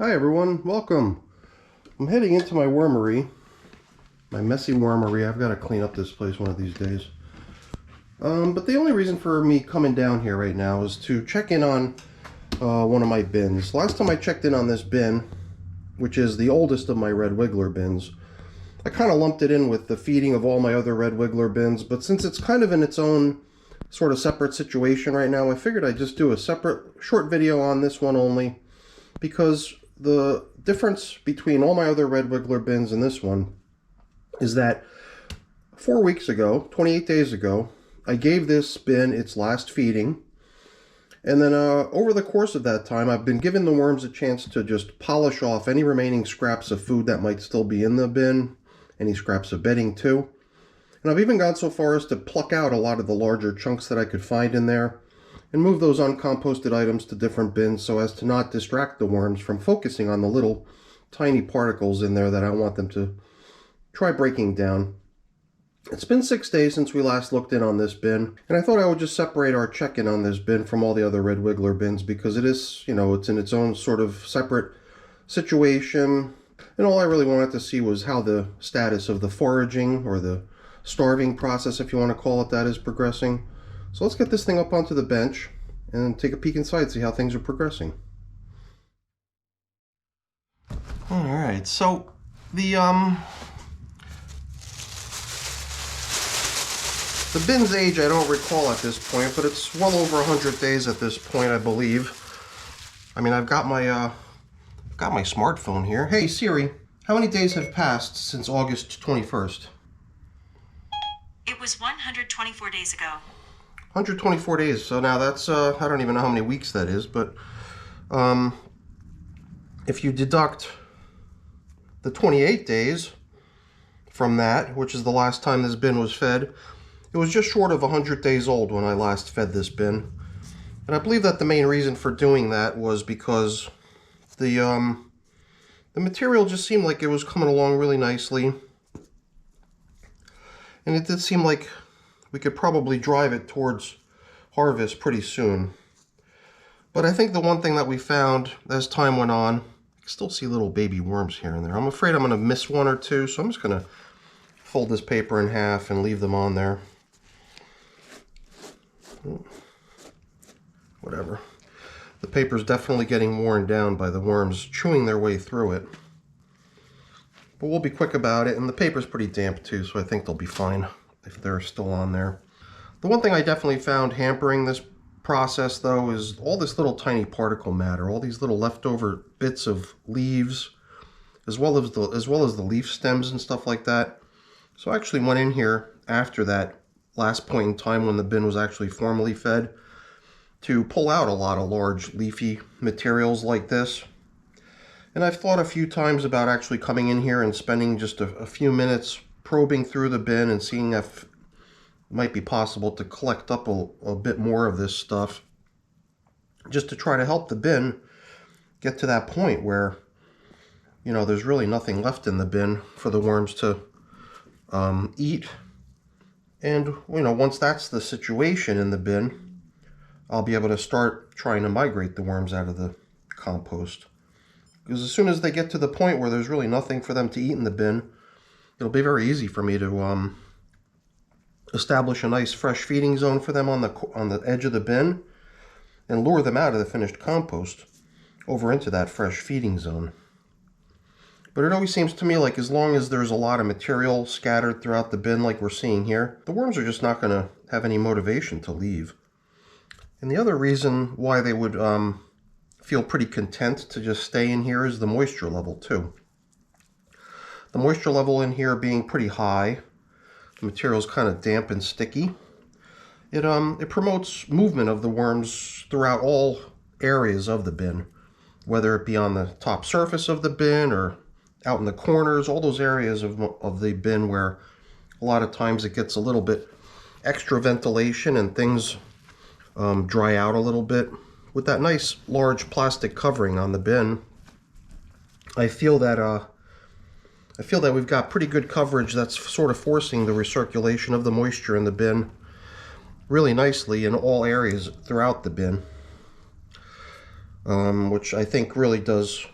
Hi everyone, welcome. I'm heading into my wormery, my messy wormery. I've got to clean up this place one of these days. But the only reason for me coming down here right now is to check in on one of my bins. Last time I checked in on this bin, which is the oldest of my red wiggler bins, I kind of lumped it in with the feeding of all my other red wiggler bins, but since it's kind of in its own sort of separate situation right now, I figured I'd just do a separate short video on this one only, because the difference between all my other red wiggler bins and this one is that 4 weeks ago, 28 days ago, I gave this bin its last feeding, and then over the course of that time I've been giving the worms a chance to just polish off any remaining scraps of food that might still be in the bin, any scraps of bedding too. And I've even gone so far as to pluck out a lot of the larger chunks that I could find in there and move those uncomposted items to different bins so as to not distract the worms from focusing on the little tiny particles in there that I want them to try breaking down. It's been 6 days since we last looked in on this bin, and I thought I would just separate our check-in on this bin from all the other red wiggler bins because it is, it's in its own sort of separate situation, and all I really wanted to see was how the status of the foraging, or the starving process, if you want to call it that, is progressing. So let's get this thing up onto the bench and take a peek inside, see how things are progressing. Alright, so the bin's age I don't recall at this point, but it's well over 100 days at this point, I believe. I mean, I've got my smartphone here. Hey Siri, how many days have passed since August 21st? It was 124 days ago. 124 days, so now that's, I don't even know how many weeks that is, but if you deduct the 28 days from that, which is the last time this bin was fed, it was just short of 100 days old when I last fed this bin. And I believe that the main reason for doing that was because the material just seemed like it was coming along really nicely. And it did seem like we could probably drive it towards harvest pretty soon. But I think the one thing that we found as time went on, I can still see little baby worms here and there. I'm afraid I'm going to miss one or two, so I'm just going to fold this paper in half and leave them on there. Whatever. The paper's definitely getting worn down by the worms chewing their way through it. But we'll be quick about it, and the paper's pretty damp too, so I think they'll be fine if they're still on there. The one thing I definitely found hampering this process, though, is all this little tiny particle matter, all these little leftover bits of leaves, as well as the leaf stems and stuff like that. So I actually went in here after that last point in time when the bin was actually formally fed to pull out a lot of large leafy materials like this. And I've thought a few times about actually coming in here and spending just a few minutes probing through the bin and seeing if it might be possible to collect up a bit more of this stuff, just to try to help the bin get to that point where, there's really nothing left in the bin for the worms to eat. And, once that's the situation in the bin, I'll be able to start trying to migrate the worms out of the compost. Because as soon as they get to the point where there's really nothing for them to eat in the bin, it'll be very easy for me to establish a nice fresh feeding zone for them on the edge of the bin and lure them out of the finished compost over into that fresh feeding zone. But it always seems to me like as long as there's a lot of material scattered throughout the bin like we're seeing here, the worms are just not going to have any motivation to leave. And the other reason why they would feel pretty content to just stay in here is the moisture level too. The moisture level in here being pretty high, the material's kind of damp and sticky. It promotes movement of the worms throughout all areas of the bin, whether it be on the top surface of the bin or out in the corners, all those areas of the bin where a lot of times it gets a little bit extra ventilation and things dry out a little bit. With that nice large plastic covering on the bin, I feel that we've got pretty good coverage that's sort of forcing the recirculation of the moisture in the bin really nicely in all areas throughout the bin, which I think really does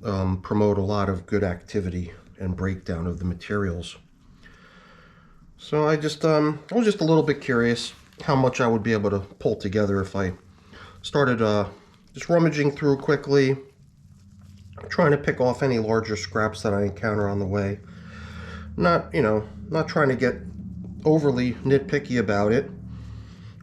promote a lot of good activity and breakdown of the materials. So I was just a little bit curious how much I would be able to pull together if I started just rummaging through quickly, trying to pick off any larger scraps that I encounter on the way. Not trying to get overly nitpicky about it,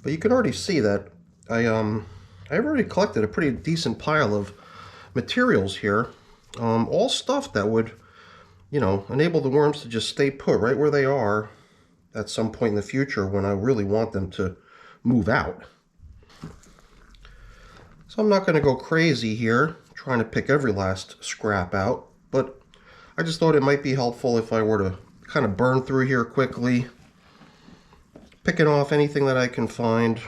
but you can already see that I've already collected a pretty decent pile of materials here, all stuff that would, enable the worms to just stay put right where they are at some point in the future when I really want them to move out. So I'm not going to go crazy here trying to pick every last scrap out, but I just thought it might be helpful if I were to kind of burn through here quickly, picking off anything that I can find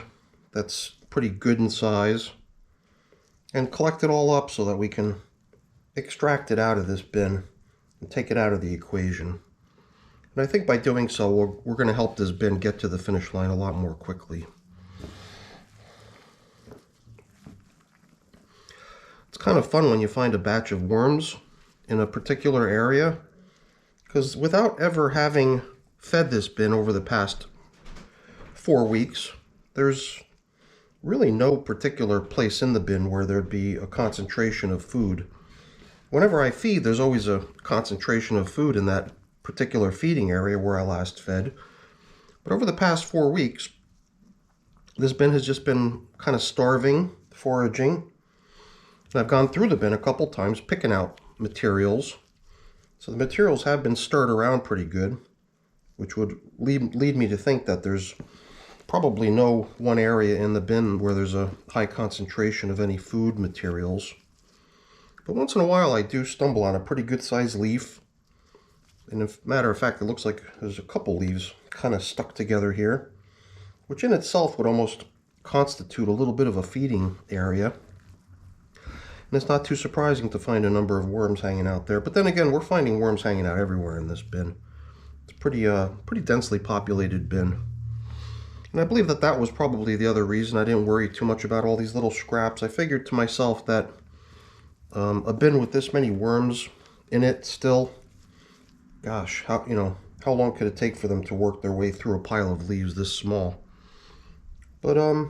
that's pretty good in size, and collect it all up so that we can extract it out of this bin and take it out of the equation. And I think by doing so, we're going to help this bin get to the finish line a lot more quickly. It's kind of fun when you find a batch of worms in a particular area, because without ever having fed this bin over the past 4 weeks, there's really no particular place in the bin where there'd be a concentration of food. Whenever I feed, there's always a concentration of food in that particular feeding area where I last fed. But over the past 4 weeks, this bin has just been kind of starving, foraging. And I've gone through the bin a couple times picking out materials. So the materials have been stirred around pretty good, which would lead me to think that there's probably no one area in the bin where there's a high concentration of any food materials. But once in a while I do stumble on a pretty good sized leaf. And as a matter of fact, it looks like there's a couple leaves kind of stuck together here, which in itself would almost constitute a little bit of a feeding area. And it's not too surprising to find a number of worms hanging out there. But then again, we're finding worms hanging out everywhere in this bin. It's a pretty densely populated bin. And I believe that was probably the other reason I didn't worry too much about all these little scraps. I figured to myself that a bin with this many worms in it still, gosh, how long could it take for them to work their way through a pile of leaves this small? But I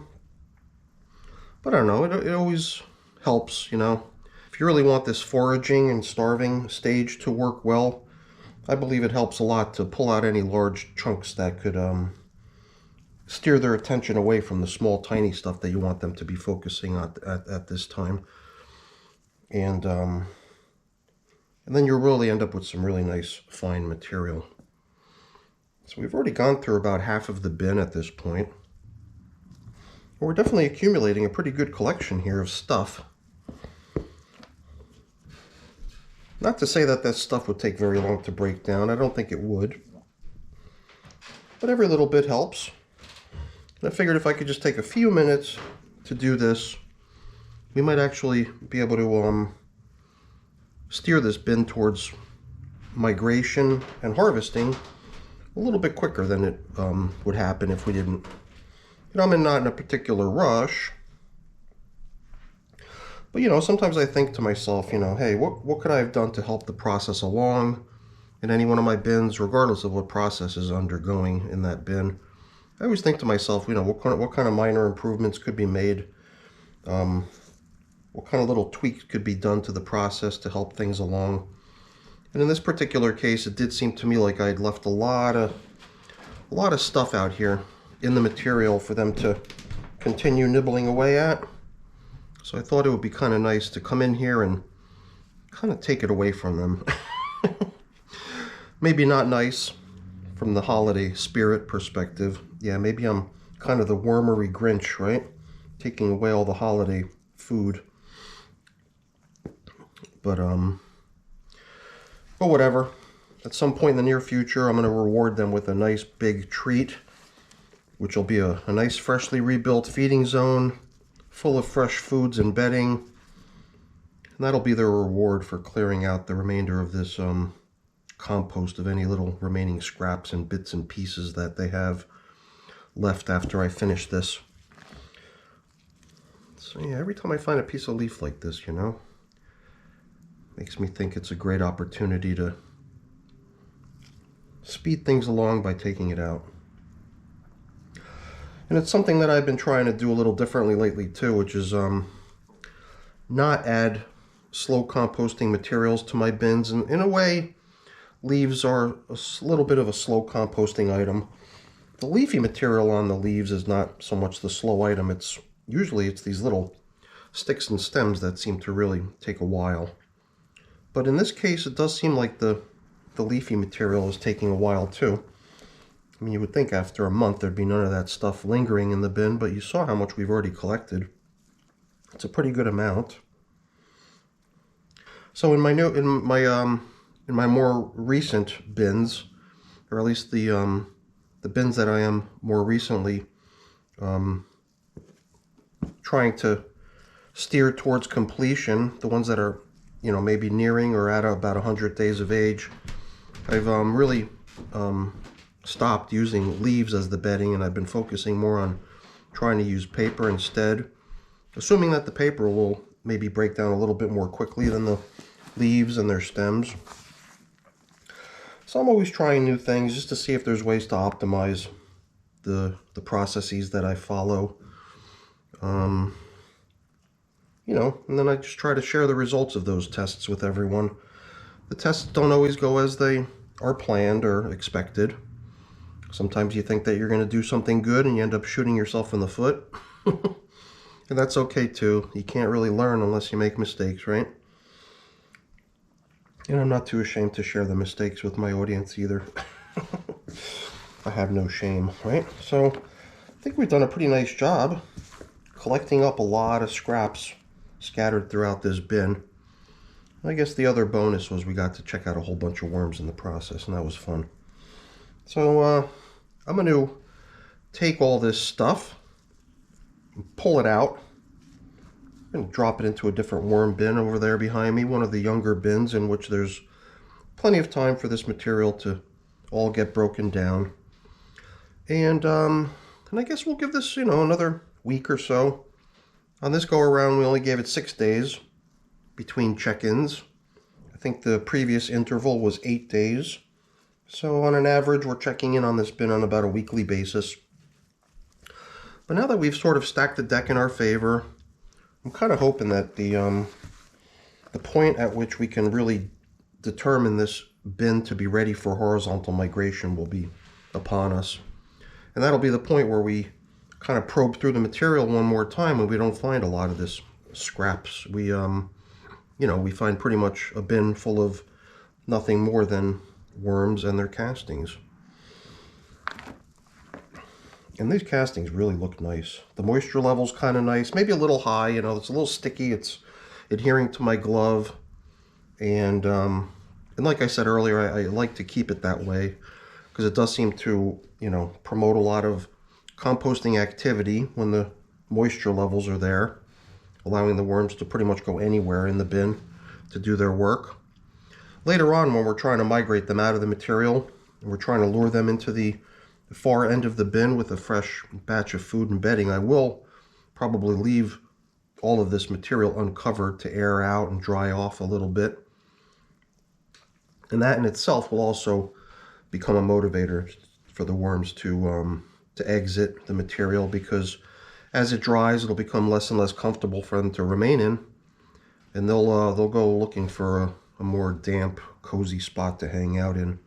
don't know, it always helps, If you really want this foraging and starving stage to work well, I believe it helps a lot to pull out any large chunks that could steer their attention away from the small, tiny stuff that you want them to be focusing on at this time. And then you'll really end up with some really nice, fine material. So we've already gone through about half of the bin at this point. We're definitely accumulating a pretty good collection here of stuff. Not to say that that stuff would take very long to break down. I don't think it would. But every little bit helps. And I figured if I could just take a few minutes to do this, we might actually be able to steer this bin towards migration and harvesting a little bit quicker than it would happen if we didn't. I'm not in a particular rush. But sometimes I think to myself, hey, what could I have done to help the process along in any one of my bins, regardless of what process is undergoing in that bin. I always think to myself, what kind of minor improvements could be made, what kind of little tweaks could be done to the process to help things along. And in this particular case, it did seem to me like I'd left a lot of stuff out here in the material for them to continue nibbling away at. So I thought it would be kind of nice to come in here and kind of take it away from them. Maybe not nice from the holiday spirit perspective. Yeah, maybe I'm kind of the wormery Grinch, right? Taking away all the holiday food. But whatever. At some point in the near future, I'm going to reward them with a nice big treat, which will be a nice freshly rebuilt feeding zone full of fresh foods and bedding. And that'll be their reward for clearing out the remainder of this compost of any little remaining scraps and bits and pieces that they have left after I finish this. So yeah, every time I find a piece of leaf like this, Makes me think it's a great opportunity to speed things along by taking it out. And it's something that I've been trying to do a little differently lately too, which is not add slow composting materials to my bins. And in a way, leaves are a little bit of a slow composting item. The leafy material on the leaves is not so much the slow item. It's usually these little sticks and stems that seem to really take a while. But in this case, it does seem like the leafy material is taking a while too. I mean, you would think after a month there'd be none of that stuff lingering in the bin, but you saw how much we've already collected. It's a pretty good amount. So in my more recent bins, or at least the bins that I am more recently trying to steer towards completion, the ones that are, you know, maybe nearing or at about 100 days of age, I've really stopped using leaves as the bedding, and I've been focusing more on trying to use paper instead, assuming that the paper will maybe break down a little bit more quickly than the leaves and their stems. So I'm always trying new things just to see if there's ways to optimize the processes that I follow. You know, and then I just try to share the results of those tests with everyone. The tests don't always go as they are planned or expected. Sometimes you think that you're going to do something good and you end up shooting yourself in the foot. And that's okay too. You can't really learn unless you make mistakes, right? And I'm not too ashamed to share the mistakes with my audience either. I have no shame, right? So I think we've done a pretty nice job collecting up a lot of scraps scattered throughout this bin. I guess the other bonus was we got to check out a whole bunch of worms in the process, and that was fun. So I'm going to take all this stuff and pull it out and drop it into a different worm bin over there behind me, one of the younger bins in which there's plenty of time for this material to all get broken down. And I guess we'll give this, you know, another week or so. On this go around, we only gave it 6 days between check-ins. I think the previous interval was 8 days. So on an average, we're checking in on this bin on about a weekly basis. But now that we've sort of stacked the deck in our favor, I'm kind of hoping that the point at which we can really determine this bin to be ready for horizontal migration will be upon us. And that'll be the point where we kind of probe through the material one more time and we don't find a lot of this scraps. We, you know, we find pretty much a bin full of nothing more than worms and their castings. And these castings really look nice. The moisture level's kind of nice, maybe a little high, you know, it's a little sticky, it's adhering to my glove. And like I said earlier, I like to keep it that way because it does seem to, you know, promote a lot of composting activity when the moisture levels are there, allowing the worms to pretty much go anywhere in the bin to do their work. Later on, when we're trying to migrate them out of the material, and we're trying to lure them into the far end of the bin with a fresh batch of food and bedding, I will probably leave all of this material uncovered to air out and dry off a little bit. And that in itself will also become a motivator for the worms to exit the material, because as it dries, it'll become less and less comfortable for them to remain in, and they'll go looking for a more damp, cozy spot to hang out in,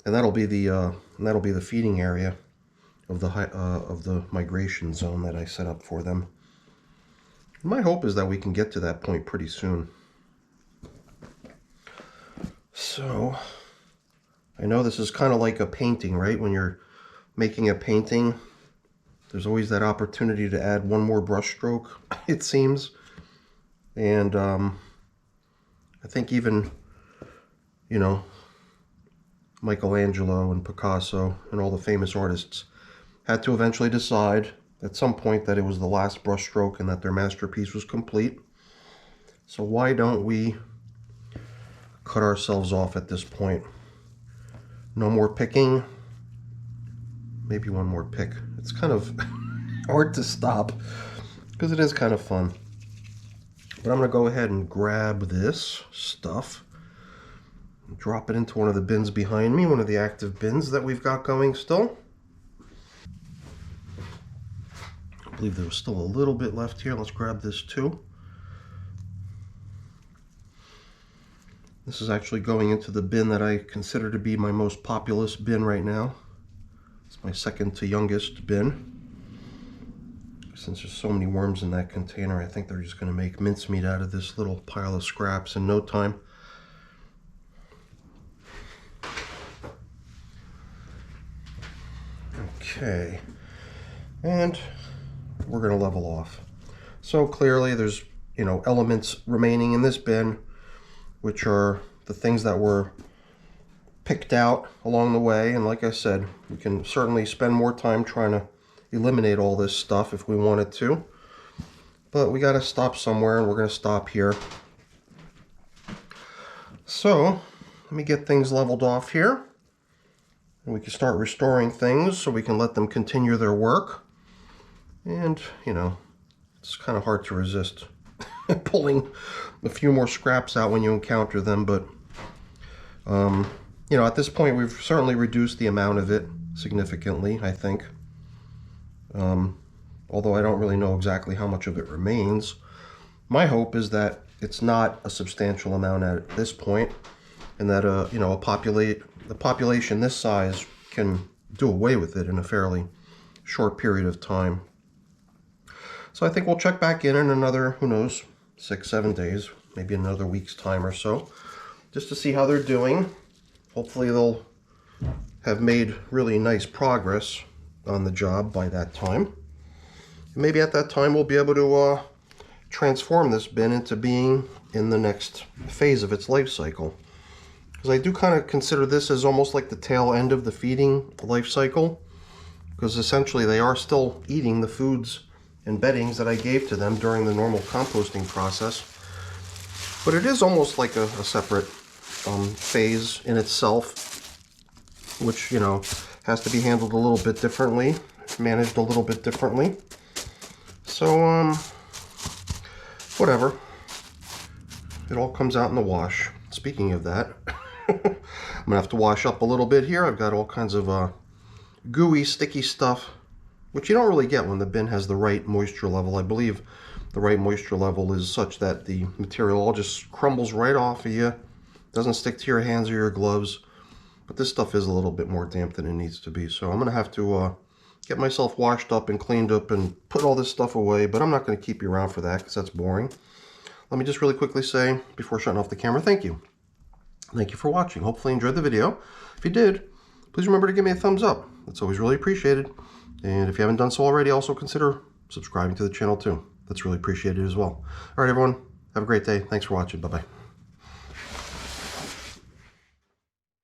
and that'll be the feeding area of the migration zone that I set up for them. My hope is that we can get to that point pretty soon. So I know this is kind of like a painting, right? When you're making a painting, there's always that opportunity to add one more brush stroke, it seems. And I think even, you know, Michelangelo and Picasso and all the famous artists had to eventually decide at some point that it was the last brush stroke and that their masterpiece was complete. So why don't we cut ourselves off at this point? No more picking. Maybe one more pick. It's kind of hard to stop because it is kind of fun. But I'm going to go ahead and grab this stuff, drop it into one of the bins behind me, one of the active bins that we've got going still. I believe there was still a little bit left here. Let's grab this too. This is actually going into the bin that I consider to be my most populous bin right now. It's my second to youngest bin. Since there's so many worms in that container, I think they're just going to make mincemeat out of this little pile of scraps in no time. Okay, and we're going to level off. So clearly there's, elements remaining in this bin, which are the things that were picked out along the way. And like I said, we can certainly spend more time trying to eliminate all this stuff if we wanted to. But we got to stop somewhere, and we're going to stop here. So let me get things leveled off here. And we can start restoring things so we can let them continue their work. And, it's kind of hard to resist pulling a few more scraps out when you encounter them. But, at this point, we've certainly reduced the amount of it significantly, I think. Although I don't really know exactly how much of it remains. My hope is that it's not a substantial amount at this point, and that, the population this size can do away with it in a fairly short period of time. So I think we'll check back in another, who knows, 6-7 days, maybe another week's time or so, just to see how they're doing. Hopefully they'll have made really nice progress on the job by that time. Maybe at that time we'll be able to transform this bin into being in the next phase of its life cycle. Because I do kind of consider this as almost like the tail end of the feeding life cycle, because essentially they are still eating the foods and beddings that I gave to them during the normal composting process. But it is almost like a separate phase in itself, which, has to be handled a little bit differently, managed a little bit differently. So, whatever. It all comes out in the wash. Speaking of that, I'm gonna have to wash up a little bit here. I've got all kinds of gooey, sticky stuff, which you don't really get when the bin has the right moisture level. I believe the right moisture level is such that the material all just crumbles right off of you, doesn't stick to your hands or your gloves. But this stuff is a little bit more damp than it needs to be, so I'm gonna have to get myself washed up and cleaned up and put all this stuff away. But I'm not going to keep you around for that, because that's boring. Let me just really quickly say, before shutting off the camera, thank you. Thank you for watching. Hopefully you enjoyed the video. If you did, please remember to give me a thumbs up. That's always really appreciated. And if you haven't done so already, also consider subscribing to the channel too. That's really appreciated as well. All right, everyone. Have a great day. Thanks for watching. Bye-bye.